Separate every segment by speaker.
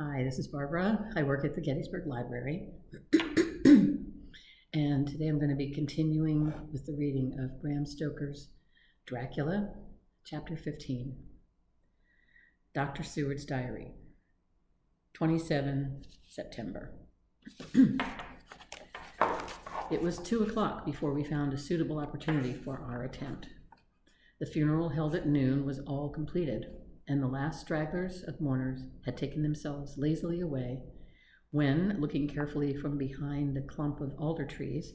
Speaker 1: Hi, this is Barbara. I work at the Gettysburg Library. And today I'm going to be continuing with the reading of Bram Stoker's Dracula, Chapter 15. Dr. Seward's Diary, 27 September. It was 2 o'clock before we found a suitable opportunity for our attempt. The funeral held at noon was all completed, and the last stragglers of mourners had taken themselves lazily away when, looking carefully from behind a clump of alder trees,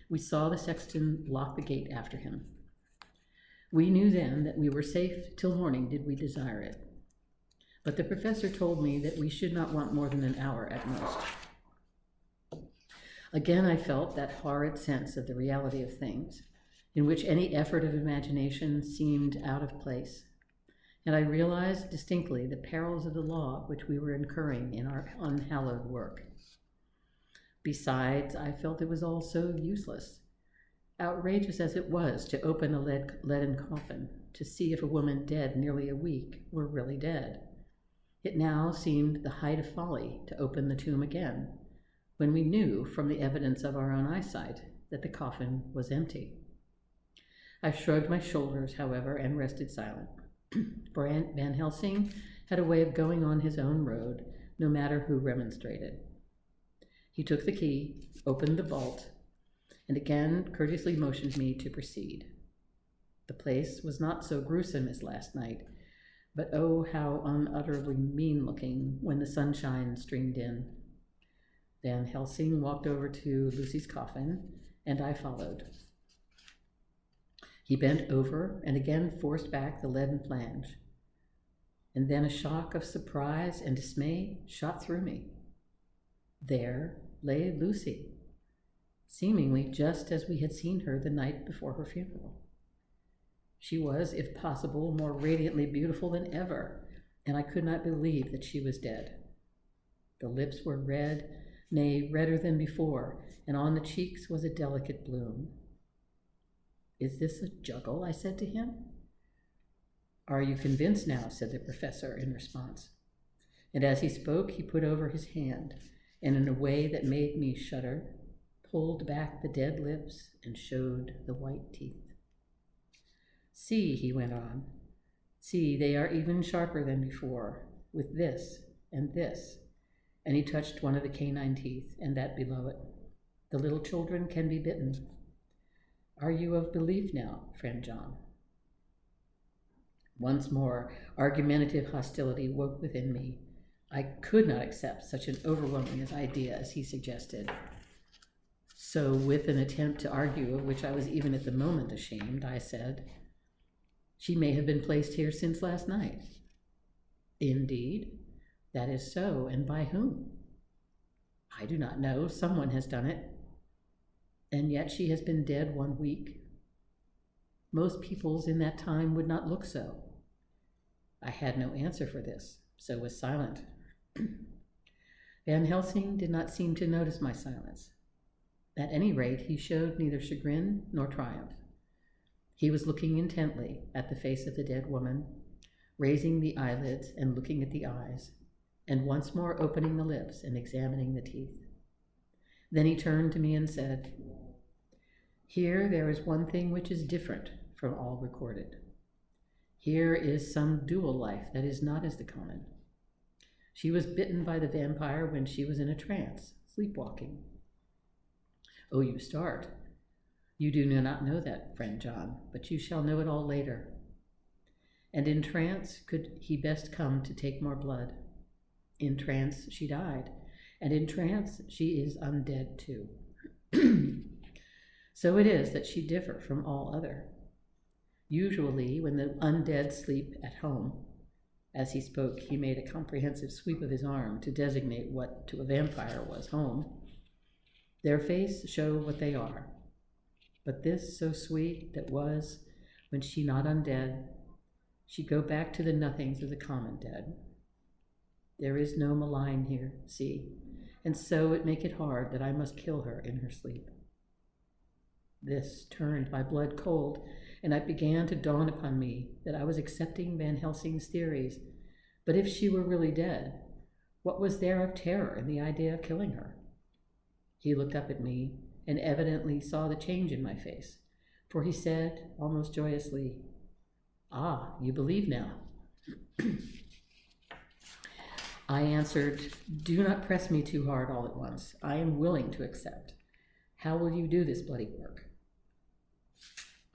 Speaker 1: we saw the sexton lock the gate after him. We knew then that we were safe till morning did we desire it. But the professor told me that we should not want more than an hour at most. Again I felt that horrid sense of the reality of things, in which any effort of imagination seemed out of place, and I realized distinctly the perils of the law which we were incurring in our unhallowed work. Besides, I felt it was all so useless, outrageous as it was to open a leaden coffin to see if a woman dead nearly a week were really dead. It now seemed the height of folly to open the tomb again, when we knew from the evidence of our own eyesight that the coffin was empty. I shrugged my shoulders, however, and rested silent, for Van Helsing had a way of going on his own road, no matter who remonstrated. He took the key, opened the vault, and again courteously motioned me to proceed. The place was not so gruesome as last night, but oh, how unutterably mean-looking when the sunshine streamed in. Van Helsing walked over to Lucy's coffin, and I followed. He bent over and again forced back the leaden flange, and then a shock of surprise and dismay shot through me. There lay Lucy, seemingly just as we had seen her the night before her funeral. She was, if possible, more radiantly beautiful than ever, and I could not believe that she was dead. The lips were red, nay, redder than before, and on the cheeks was a delicate bloom. "Is this a juggle?" I said to him. "Are you convinced now?" said the professor in response. And as he spoke, he put over his hand, and in a way that made me shudder, pulled back the dead lips and showed the white teeth. "See," he went on, "see, they are even sharper than before, with this and this," and he touched one of the canine teeth and that below it. "The little children can be bitten. Are you of belief now, friend John?" Once more, argumentative hostility woke within me. I could not accept such an overwhelming idea as he suggested. So, with an attempt to argue, of which I was even at the moment ashamed, I said, "She may have been placed here since last night." "Indeed? That is so, and by whom?" "I do not know. Someone has done it." "And yet she has been dead 1 week. Most peoples in that time would not look so." I had no answer for this, so was silent. Van Helsing did not seem to notice my silence. At any rate, he showed neither chagrin nor triumph. He was looking intently at the face of the dead woman, raising the eyelids and looking at the eyes, and once more opening the lips and examining the teeth. Then he turned to me and said, "Here there is one thing which is different from all recorded. Here is some dual life that is not as the common. She was bitten by the vampire when she was in a trance, sleepwalking." "Oh, you start. You do not know that, friend John, but you shall know it all later. And in trance could he best come to take more blood. In trance she died, and in trance she is undead too. So it is that she differ from all other. Usually when the undead sleep at home," as he spoke, he made a comprehensive sweep of his arm to designate what to a vampire was home, "their face show what they are. But this so sweet that was, when she not undead, she go back to the nothings of the common dead. There is no malign here, see, and so it make it hard that I must kill her in her sleep." This turned my blood cold, and it began to dawn upon me that I was accepting Van Helsing's theories. But if she were really dead, What was there of terror in the idea of killing her? He looked up at me and evidently saw the change in my face, for he said, almost joyously, "Ah, you believe now." I answered, "Do not press me too hard all at once. I am willing to accept. How will you do this bloody work?"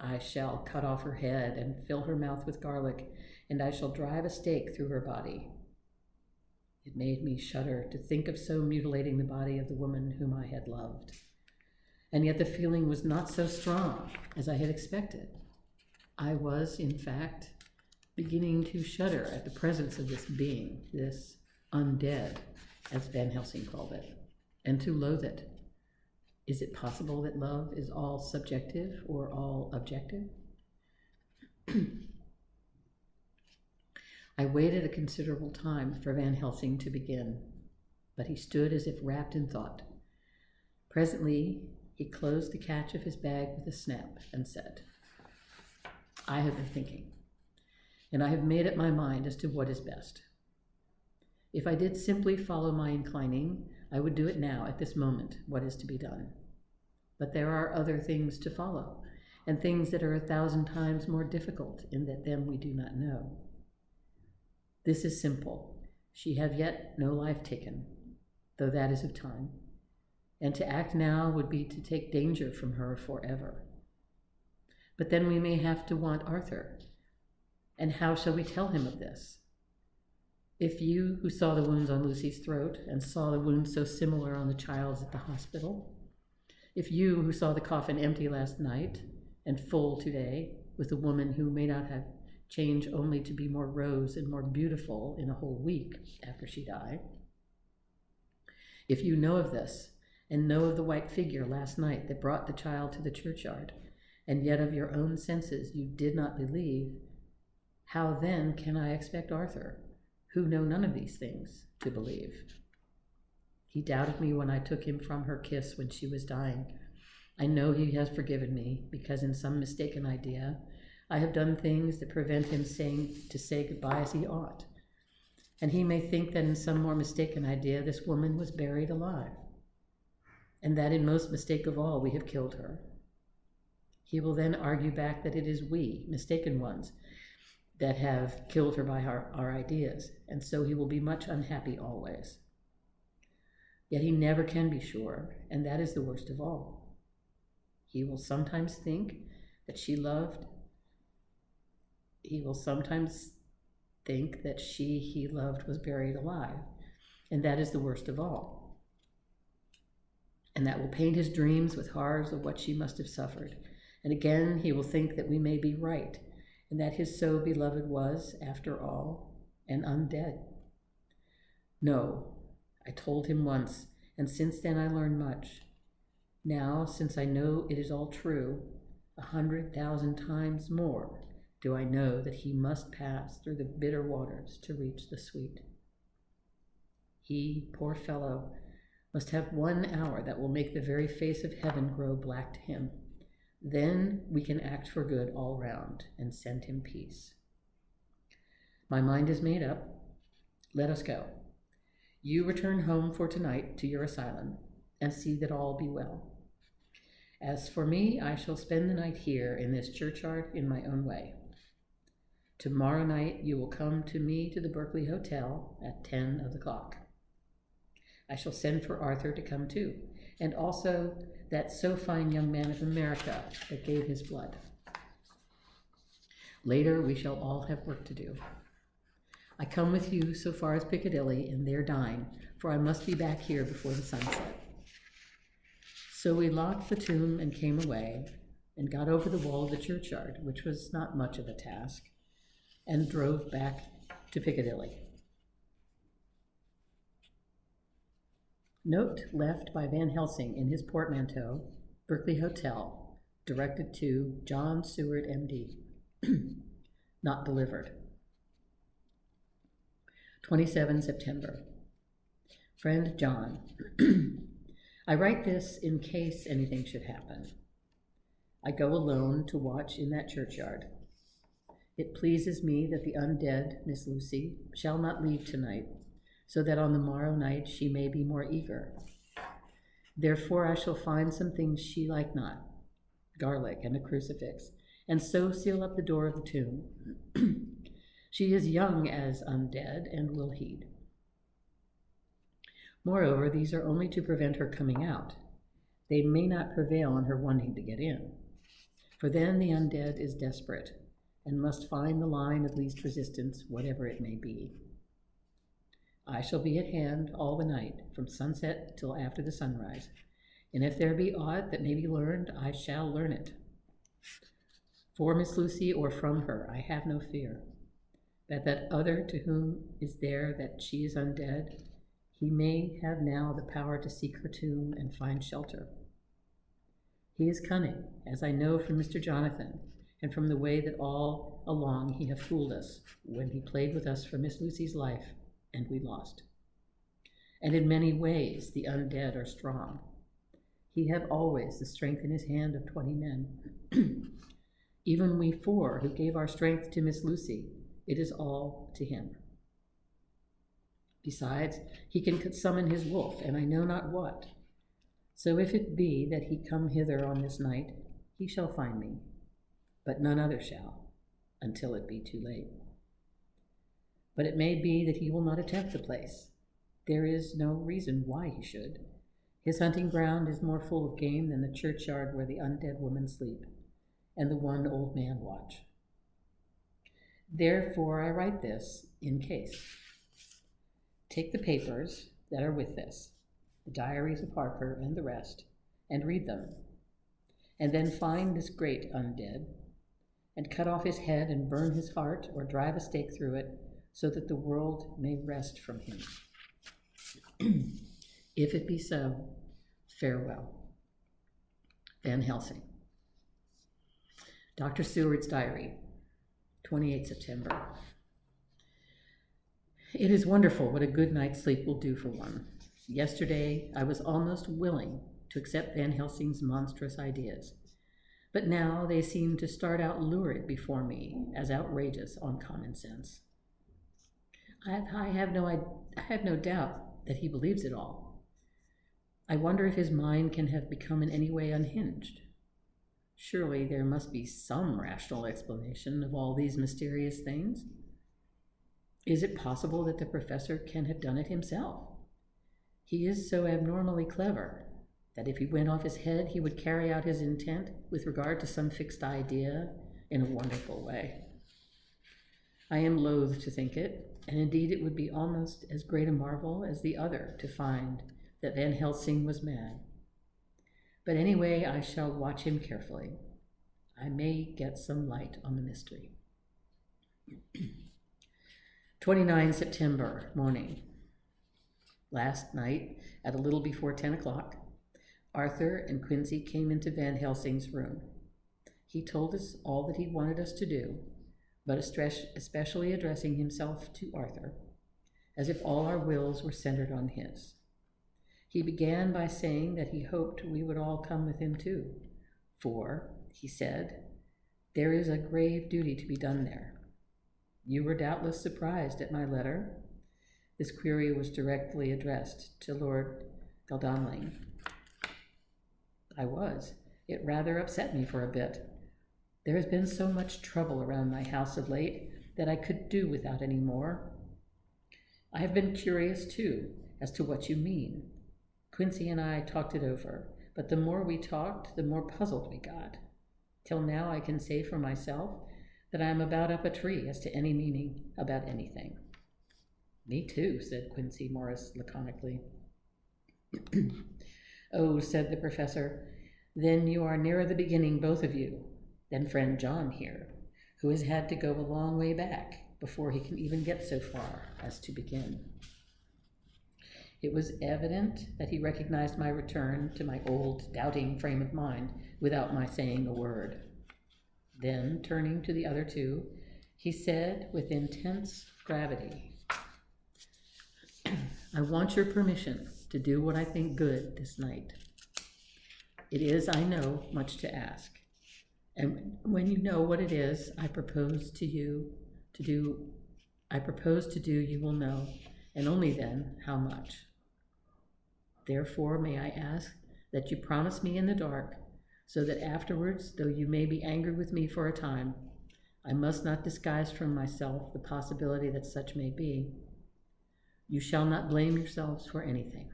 Speaker 1: "I shall cut off her head and fill her mouth with garlic, and I shall drive a stake through her body." It made me shudder to think of so mutilating the body of the woman whom I had loved. And yet the feeling was not so strong as I had expected. I was, in fact, beginning to shudder at the presence of this being, this undead, as Van Helsing called it, and to loathe it. Is it possible that love is all subjective or all objective? I waited a considerable time for Van Helsing to begin, but he stood as if wrapped in thought. Presently, he closed the catch of his bag with a snap and said, "I have been thinking, and I have made up my mind as to what is best. If I did simply follow my inclining, I would do it now, at this moment, what is to be done. But there are other things to follow, and things that are 1,000 times more difficult, in that them we do not know. This is simple. She have yet no life taken, though that is of time, and to act now would be to take danger from her forever. But then we may have to want Arthur, and how shall we tell him of this? If you, who saw the wounds on Lucy's throat, and saw the wounds so similar on the child's at the hospital, if you, who saw the coffin empty last night, and full today, with a woman who may not have changed only to be more rose and more beautiful in a whole week after she died, if you know of this, and know of the white figure last night that brought the child to the churchyard, and yet of your own senses you did not believe, how then can I expect Arthur, who know none of these things, to believe? He doubted me when I took him from her kiss when she was dying. I know he has forgiven me, because in some mistaken idea, I have done things that prevent him to say goodbye as he ought. And he may think that in some more mistaken idea, this woman was buried alive, and that in most mistake of all, we have killed her. He will then argue back that it is we, mistaken ones, that have killed her by our ideas, and so he will be much unhappy always. Yet he never can be sure, and that is the worst of all. He will sometimes think that he loved was buried alive, and that is the worst of all. And that will paint his dreams with horrors of what she must have suffered. And again, he will think that we may be right, and that his so beloved was, after all, an undead. No, I told him once, and since then I learned much. Now, since I know it is all true, 100,000 times more do I know that he must pass through the bitter waters to reach the sweet. He, poor fellow, must have 1 hour that will make the very face of heaven grow black to him. Then we can act for good all round and send him peace. My mind is made up. Let us go. You return home for tonight to your asylum, and see that all be well. As for me, I shall spend the night here in this churchyard in my own way. Tomorrow night you will come to me to the Berkeley Hotel at 10 of the clock. I shall send for Arthur to come too, and also that so fine young man of America that gave his blood. Later we shall all have work to do. I come with you so far as Piccadilly and there dine, for I must be back here before the sunset. So we locked the tomb and came away, and got over the wall of the churchyard, which was not much of a task, and drove back to Piccadilly. Note left by Van Helsing in his portmanteau, Berkeley Hotel, directed to John Seward, M.D. Not delivered. 27 September. Friend John, I write this in case anything should happen. I go alone to watch in that churchyard. It pleases me that the undead Miss Lucy shall not leave tonight, so that on the morrow night she may be more eager. Therefore I shall find some things she like not, garlic and a crucifix, and so seal up the door of the tomb. She is young as undead, and will heed. Moreover, these are only to prevent her coming out. They may not prevail on her wanting to get in, for then the undead is desperate, and must find the line of least resistance, whatever it may be. I shall be at hand all the night, from sunset till after the sunrise, and if there be aught that may be learned, I shall learn it. For Miss Lucy or from her, I have no fear, but that other to whom is there that she is undead, he may have now the power to seek her tomb and find shelter. He is cunning, as I know from Mr. Jonathan, and from the way that all along he hath fooled us, when he played with us for Miss Lucy's life, and we lost. And in many ways the undead are strong. He have always the strength in his hand of 20 men. Even we 4 who gave our strength to Miss Lucy, it is all to him. Besides, he can summon his wolf, and I know not what. So if it be that he come hither on this night, he shall find me, but none other shall, until it be too late. But it may be that he will not attempt the place. There is no reason why he should. His hunting ground is more full of game than the churchyard where the undead women sleep, and the one old man watch. Therefore I write this in case. Take the papers that are with this, the diaries of Harper and the rest, and read them, and then find this great undead, and cut off his head and burn his heart, or drive a stake through it, so that the world may rest from him. If it be so, farewell. Van Helsing. Dr. Seward's Diary, 28 September. It is wonderful what a good night's sleep will do for one. Yesterday, I was almost willing to accept Van Helsing's monstrous ideas, but now they seem to start out lurid before me as outrageous on common sense. I have no doubt that he believes it all. I wonder if his mind can have become in any way unhinged. Surely there must be some rational explanation of all these mysterious things. Is it possible that the professor can have done it himself? He is so abnormally clever that if he went off his head, he would carry out his intent with regard to some fixed idea in a wonderful way. I am loath to think it, and indeed it would be almost as great a marvel as the other to find that Van Helsing was mad. But anyway, I shall watch him carefully. I may get some light on the mystery. 29 September morning. Last night, at a little before 10 o'clock, Arthur and Quincy came into Van Helsing's room. He told us all that he wanted us to do, but especially addressing himself to Arthur, as if all our wills were centered on his. He began by saying that he hoped we would all come with him too, for, he said, there is a grave duty to be done there. You were doubtless surprised at my letter. This query was directly addressed to Lord Godalming. I was. It rather upset me for a bit. There has been so much trouble around my house of late that I could do without any more. I have been curious, too, as to what you mean. Quincy and I talked it over, but the more we talked, the more puzzled we got. Till now I can say for myself that I am about up a tree as to any meaning about anything. Me too, said Quincy Morris laconically. Oh, said the professor, then you are nearer the beginning, both of you, than friend John here, who has had to go a long way back before he can even get so far as to begin. It was evident that he recognized my return to my old, doubting frame of mind without my saying a word. Then, turning to the other two, he said with intense gravity, I want your permission to do what I think good this night. It is, I know, much to ask. And when you know what it is I propose to do, you will know and only then, how much. Therefore, may I ask that you promise me in the dark, so that afterwards, though you may be angry with me for a time, I must not disguise from myself the possibility that such may be. You shall not blame yourselves for anything.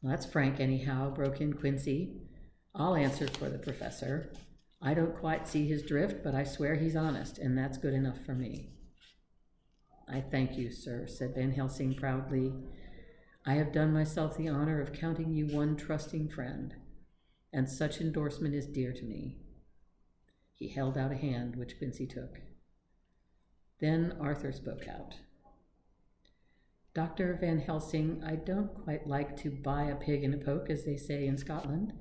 Speaker 1: Well, that's frank anyhow, broke in Quincy. I'll answer for the professor. I don't quite see his drift, but I swear he's honest, and that's good enough for me. I thank you, sir, said Van Helsing proudly. I have done myself the honor of counting you one trusting friend, and such endorsement is dear to me. He held out a hand, which Quincy took. Then Arthur spoke out. Dr. Van Helsing, I don't quite like to buy a pig in a poke, as they say in Scotland,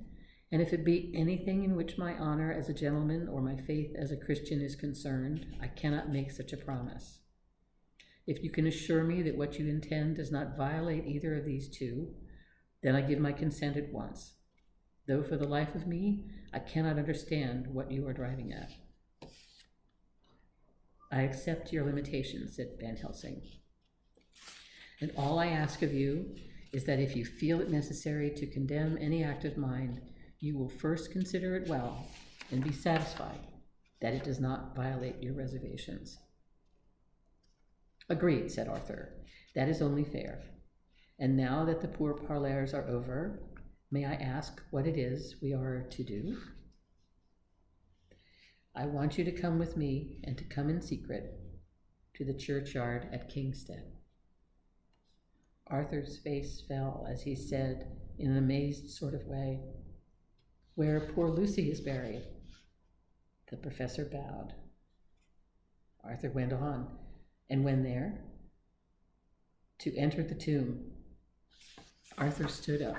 Speaker 1: and if it be anything in which my honor as a gentleman or my faith as a Christian is concerned, I cannot make such a promise. If you can assure me that what you intend does not violate either of these two, then I give my consent at once, though for the life of me, I cannot understand what you are driving at. I accept your limitations, said Van Helsing. And all I ask of you is that if you feel it necessary to condemn any act of mine, you will first consider it well and be satisfied that it does not violate your reservations. Agreed, said Arthur. That is only fair. And now that the pourparlers are over, may I ask what it is we are to do? I want you to come with me and to come in secret to the churchyard at Kingstead. Arthur's face fell as he said in an amazed sort of way, where poor Lucy is buried. The professor bowed. Arthur went on, and when there, to enter the tomb. Arthur stood up.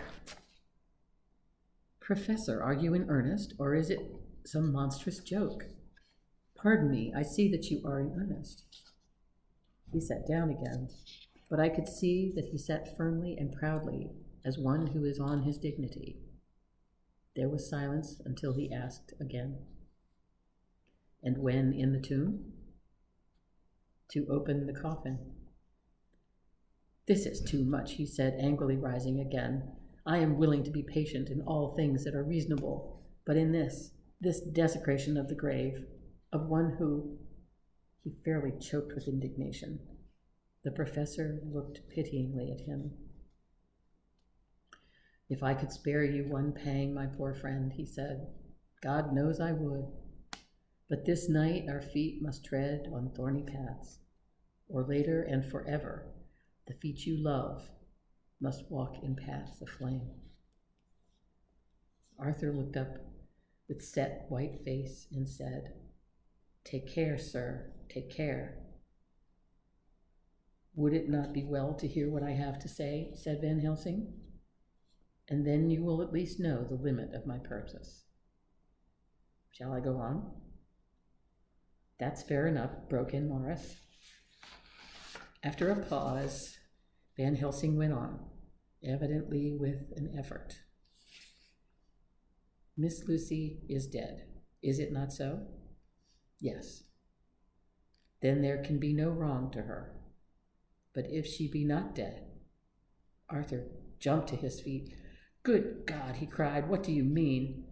Speaker 1: Professor, are you in earnest, or is it some monstrous joke? Pardon me, I see that you are in earnest. He sat down again, but I could see that he sat firmly and proudly, as one who is on his dignity. There was silence until he asked again. And when in the tomb? To open the coffin. This is too much, he said, angrily rising again. I am willing to be patient in all things that are reasonable, but in this desecration of the grave, of one who... He fairly choked with indignation. The professor looked pityingly at him. If I could spare you one pang, my poor friend, he said, God knows I would. But this night our feet must tread on thorny paths, or later and forever, the feet you love must walk in paths of flame. Arthur looked up with set white face and said, Take care, sir, take care. Would it not be well to hear what I have to say, said Van Helsing? And then you will at least know the limit of my purpose. Shall I go on? That's fair enough, broke in Morris. After a pause, Van Helsing went on, evidently with an effort. Miss Lucy is dead, is it not so? Yes. Then there can be no wrong to her. But if she be not dead... Arthur jumped to his feet. Good God, he cried, what do you mean?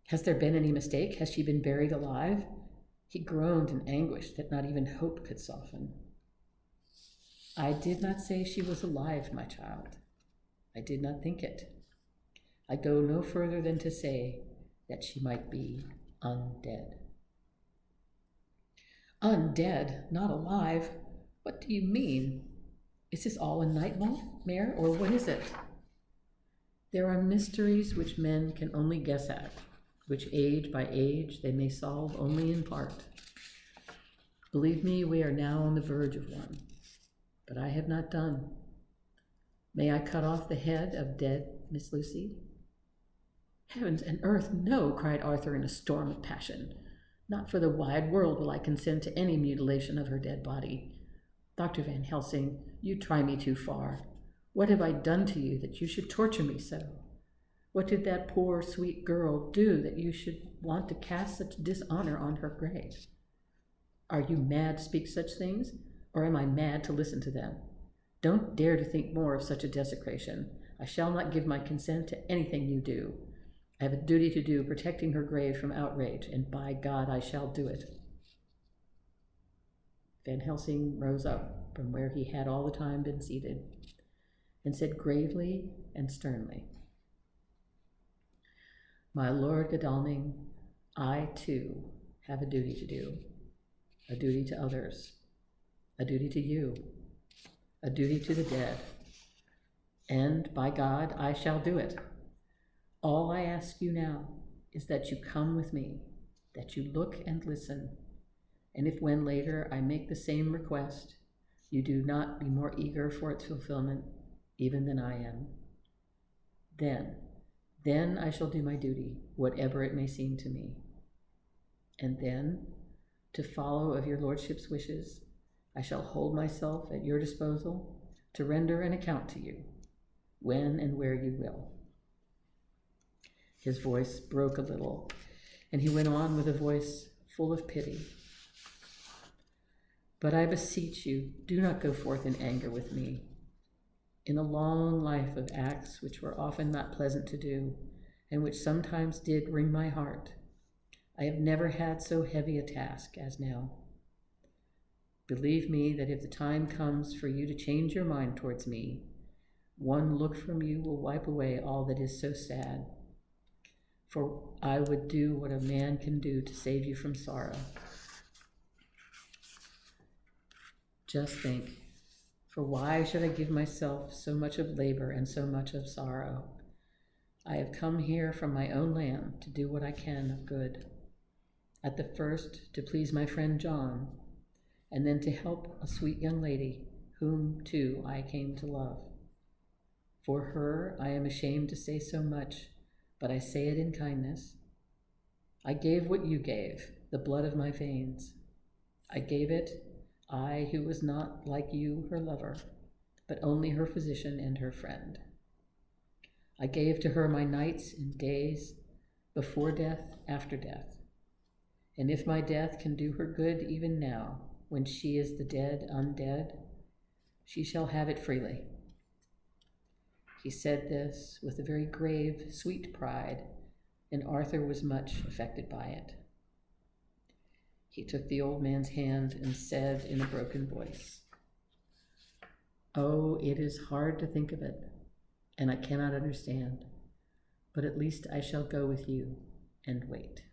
Speaker 1: Has there been any mistake? Has she been buried alive? He groaned in anguish that not even hope could soften. I did not say she was alive, my child. I did not think it. I go no further than to say that she might be undead. Undead, not alive? What do you mean? Is this all a nightmare, or what is it? There are mysteries which men can only guess at, which age by age they may solve only in part. Believe me, we are now on the verge of one, but I have not done. May I cut off the head of dead Miss Lucy? Heavens and earth, no, cried Arthur in a storm of passion. Not for the wide world will I consent to any mutilation of her dead body. Dr. Van Helsing, you try me too far. What have I done to you that you should torture me so? What did that poor, sweet girl do that you should want to cast such dishonor on her grave? Are you mad to speak such things, or am I mad to listen to them? Don't dare to think more of such a desecration. I shall not give my consent to anything you do. I have a duty to do, protecting her grave from outrage, and by God I shall do it. Van Helsing rose up from where he had all the time been seated and said gravely and sternly, "My Lord Godalming, I too have a duty to do, a duty to others, a duty to you, a duty to the dead, and by God I shall do it. All I ask you now is that you come with me, that you look and listen, and if when later I make the same request, you do not be more eager for its fulfillment even than I am, then I shall do my duty, whatever it may seem to me. And then, to follow of your lordship's wishes, I shall hold myself at your disposal to render an account to you, when and where you will." His voice broke a little, and he went on with a voice full of pity. "But I beseech you, do not go forth in anger with me. In a long life of acts which were often not pleasant to do, and which sometimes did wring my heart, I have never had so heavy a task as now. Believe me that if the time comes for you to change your mind towards me, one look from you will wipe away all that is so sad. For I would do what a man can do to save you from sorrow. Just think, for why should I give myself so much of labor and so much of sorrow? I have come here from my own land to do what I can of good. At the first, to please my friend John, and then to help a sweet young lady, whom, too, I came to love. For her, I am ashamed to say so much, but I say it in kindness. I gave what you gave, the blood of my veins. I gave it, I who was not, like you, her lover, but only her physician and her friend. I gave to her my nights and days, before death, after death. And if my death can do her good even now, when she is the dead undead, she shall have it freely." He said this with a very grave, sweet pride, and Arthur was much affected by it. He took the old man's hand and said in a broken voice, "Oh, it is hard to think of it, and I cannot understand, but at least I shall go with you and wait."